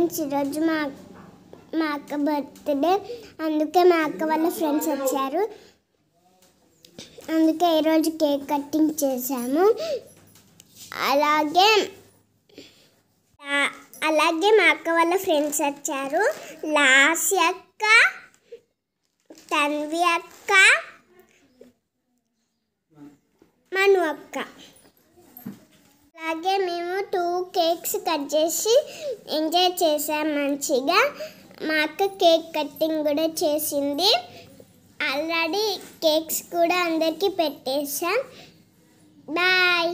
Friends ఈరోజు మా అక్క బర్త్డే, అందుకే మా అక్క వాళ్ళ ఫ్రెండ్స్ వచ్చారు. అందుకే ఈరోజు కేక్ కటింగ్ చేసాము. అలాగే మా అక్క వాళ్ళ ఫ్రెండ్స్ వచ్చారు. లాస్య అక్క, తన్వి అక్క, మను అక్క. అలాగే మేము 2 కేక్స్ కట్ చేసి ఎంజాయ్ చేసాం మంచిగా. మా అక్క కేక్ కటింగ్ కూడా చేసింది. ఆల్రెడీ కేక్స్ కూడా అందరికీ పెట్టేసాం. బాయ్.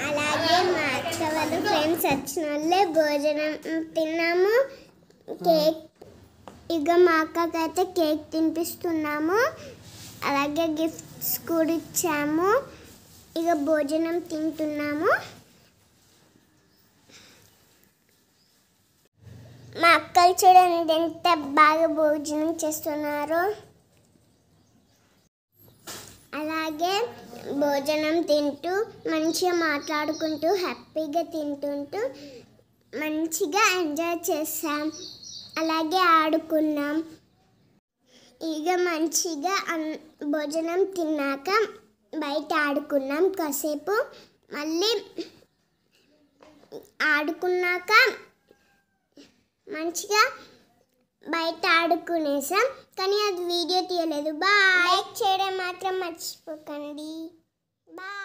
అలాగే మా అక్క వాళ్ళ ఫ్రెండ్స్ వచ్చిన వాళ్ళే భోజనం తిన్నాము. కేక్ ఇక మా అక్కకైతే కేక్ తినిపిస్తున్నాము. అలాగే గిఫ్ట్స్ కూడా ఇచ్చాము. ఇక భోజనం తింటున్నాము. మా అక్కలు చూడండి ఎంత బాగా భోజనం చేస్తున్నారు. అలాగే భోజనం తింటూ మంచిగా మాట్లాడుకుంటూ హ్యాపీగా తింటుంటూ మంచిగా ఎంజాయ్ చేసాం. అలాగే ఆడుకున్నాం. ఇక మంచిగా భోజనం తిన్నాక బయట ఆడుకున్నాం కాసేపు. మళ్ళీ ఆడుకున్నాక మంచిగా బయట ఆడుకునేసాం. కానీ అది వీడియో తీయలేదు. బాయ్. లైక్ చేయడం మాత్రం మర్చిపోకండి. బాయ్.